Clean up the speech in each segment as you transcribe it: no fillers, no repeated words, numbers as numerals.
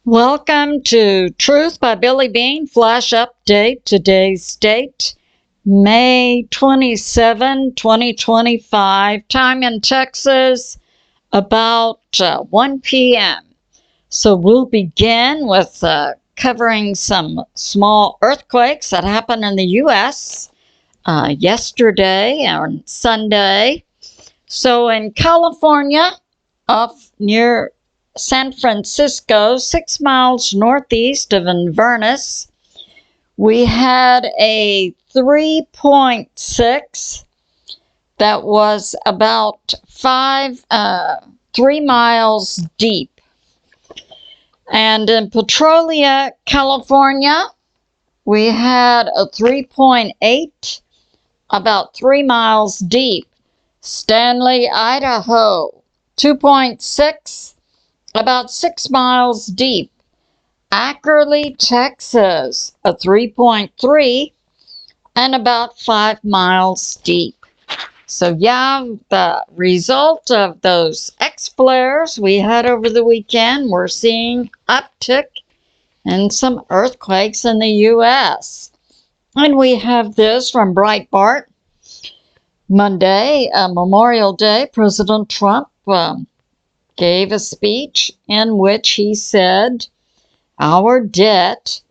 Welcome to Truth by Billie Beene Flash Update. Today's date, May 27, 2025. Time in Texas, about 1 p.m. So we'll begin with covering some small earthquakes that happened in the U.S. Yesterday on Sunday. So in California, off near San Francisco, 6 miles northeast of Inverness, we had a 3.6 that was about 3 miles deep. And in Petrolia, California, we had a 3.8 about 3 miles deep. Stanley, Idaho, 2.6 about 6 miles deep. Ackerley, Texas, a 3.3 and about 5 miles deep. So yeah, the result of those X-flares we had over the weekend, we're seeing uptick in some earthquakes in the U.S. And we have this from BREITBART. Monday, Memorial Day, President Trump gave a speech in which he said, "Our debt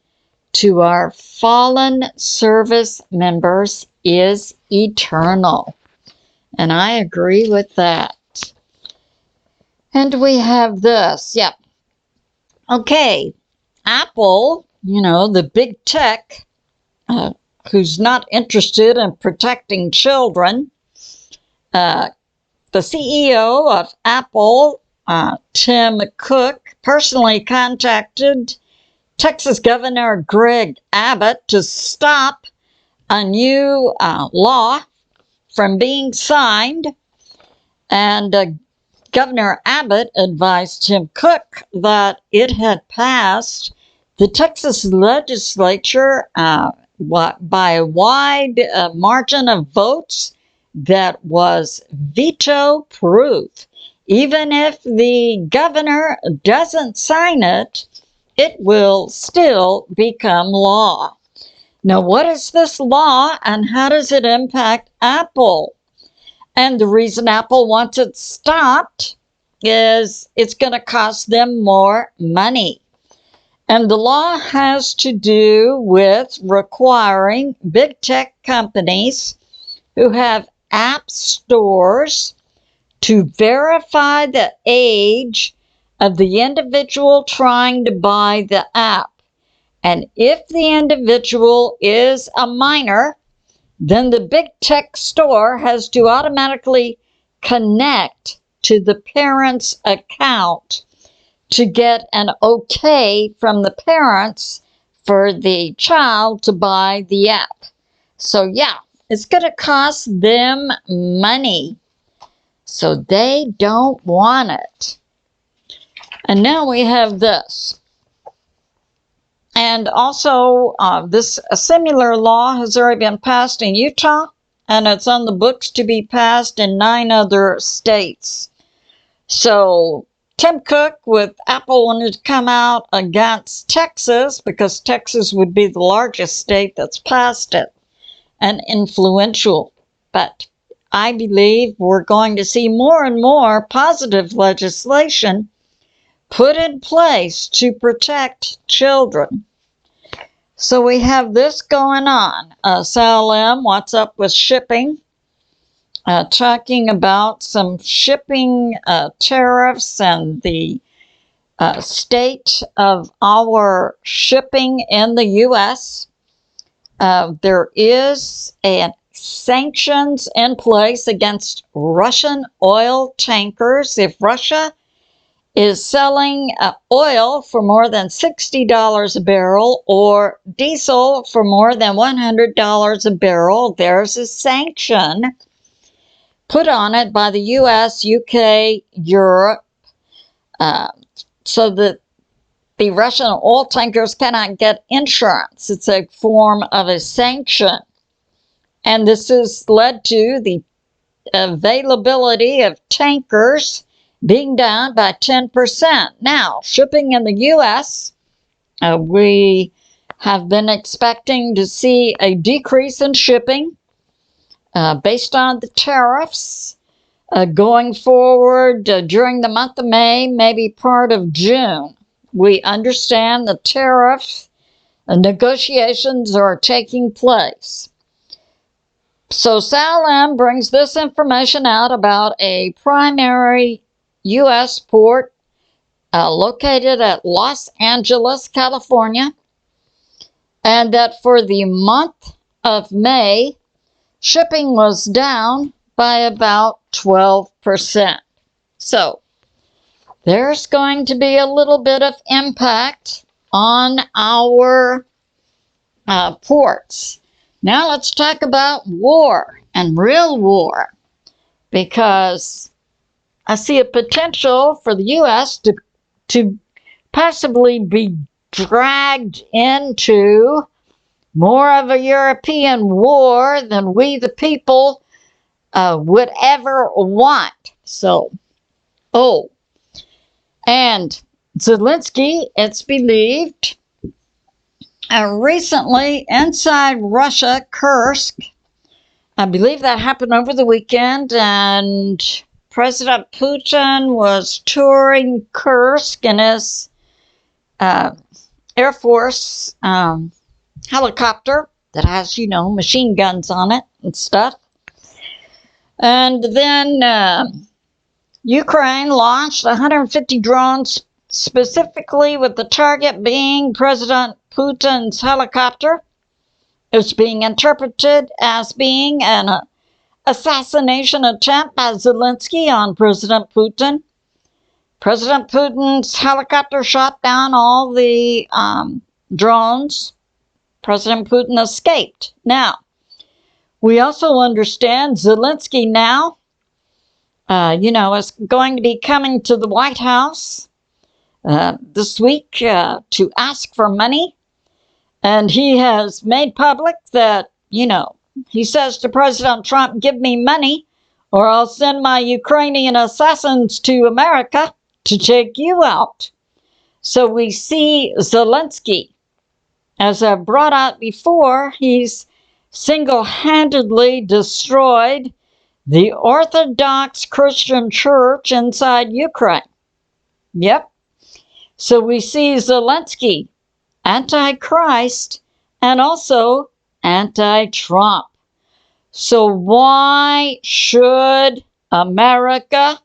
to our fallen service members is eternal." And I agree with that. And we have this. Yep. Okay. Apple, the big tech, who's not interested in protecting children. The CEO of Apple, Tim Cook, personally contacted Texas Governor Greg Abbott to stop a new law from being signed. And Governor Abbott advised Tim Cook that it had passed the Texas legislature by a wide margin of votes that was veto-proof. Even if the governor doesn't sign it, it will still become law. Now, what is this law and how does it impact Apple? And the reason Apple wants it stopped is it's going to cost them more money. And the law has to do with requiring big tech companies who have app stores to verify the age of the individual trying to buy the app. And if the individual is a minor, then the big tech store has to automatically connect to the parent's account to get an okay from the parents for the child to buy the app. So yeah, it's going to cost them money. So they don't want it. And now we have this. And also, a similar law has already been passed in Utah, and it's on the books to be passed in 9 other states. So Tim Cook with Apple wanted to come out against Texas because Texas would be the largest state that's passed it and influential. But I believe we're going to see more and more positive legislation put in place to protect children. So we have this going on. Sal M, what's up with shipping? Talking about some shipping tariffs and the state of our shipping in the U.S. There is sanctions in place against Russian oil tankers. If Russia is selling oil for more than $60 a barrel or diesel for more than $100 a barrel, there's a sanction put on it by the U.S., UK, Europe, so that the Russian oil tankers cannot get insurance. It's a form of a sanction. And this has led to the availability of tankers being down by 10%. Now, shipping in the U.S., we have been expecting to see a decrease in shipping based on the tariffs going forward during the month of May, maybe part of June. We understand the tariff negotiations are taking place. So SALM brings this information out about a primary U.S. port located at Los Angeles, California, and that for the month of May, shipping was down by about 12%. So there's going to be a little bit of impact on our ports. Now let's talk about war and real war, because I see a potential for the U.S. to possibly be dragged into more of a European war than we the people would ever want. So, and Zelensky, it's believed, recently inside Russia, Kursk, I believe that happened over the weekend, and President Putin was touring Kursk in his Air Force helicopter that has, machine guns on it and stuff. And then Ukraine launched 150 drones specifically with the target being President Putin's helicopter. It's being interpreted as being an assassination attempt by Zelensky on President Putin. President Putin's helicopter shot down all the drones. President Putin escaped. Now, we also understand Zelensky now, is going to be coming to the White House this week to ask for money. And he has made public that, he says to President Trump, give me money or I'll send my Ukrainian assassins to America to take you out. So we see Zelensky, as I've brought out before, he's single-handedly destroyed the Orthodox Christian Church inside Ukraine. Yep. So we see Zelensky, anti-Christ, and also anti-Trump. So why should America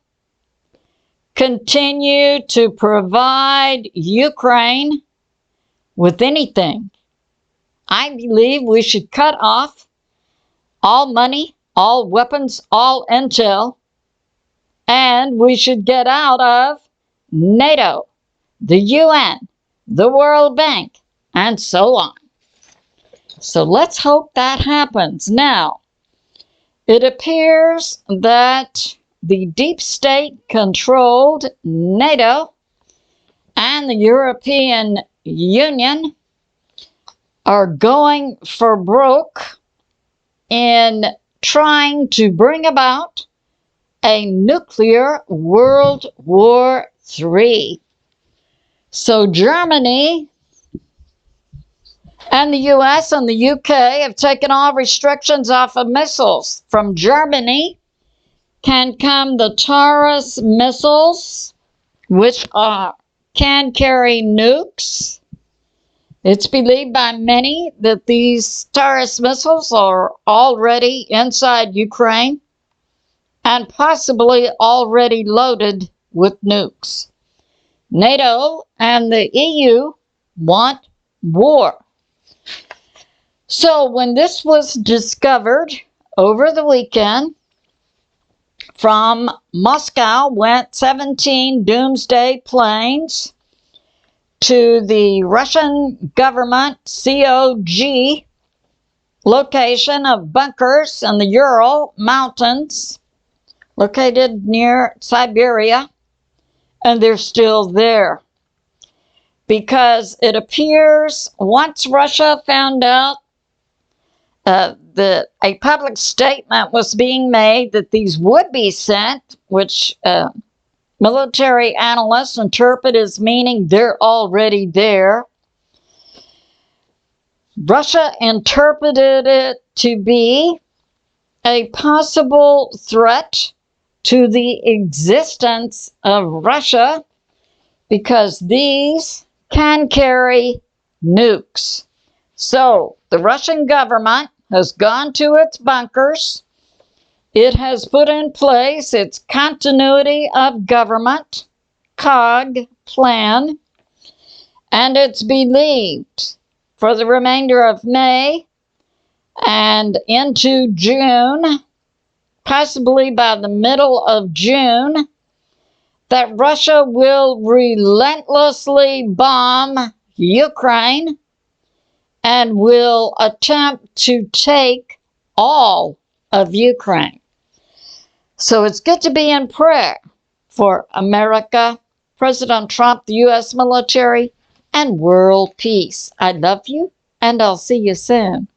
continue to provide Ukraine with anything? I believe we should cut off all money, all weapons, all intel, and we should get out of NATO, the UN, the World Bank, and so on. So let's hope that happens. Now, it appears that the deep state controlled NATO and the European Union are going for broke in trying to bring about a nuclear World War III. So Germany and the US and the UK have taken all restrictions off of missiles. From Germany can come the Taurus missiles, which can carry nukes. It's believed by many that these Taurus missiles are already inside Ukraine and possibly already loaded with nukes. NATO and the EU want war. So when this was discovered over the weekend, from Moscow went 17 doomsday planes to the Russian government COG location of bunkers in the Ural Mountains, located near Siberia, and they're still there. Because it appears once Russia found out that a public statement was being made that these would be sent, which Military analysts interpret as meaning they're already there. Russia interpreted it to be a possible threat to the existence of Russia because these can carry nukes. So the Russian government has gone to its bunkers. It has put in place its continuity of government, COG, plan, and it's believed for the remainder of May and into June, possibly by the middle of June, that Russia will relentlessly bomb Ukraine and will attempt to take all of Ukraine. So it's good to be in prayer for America, President Trump, the U.S. military, and world peace. I love you, and I'll see you soon.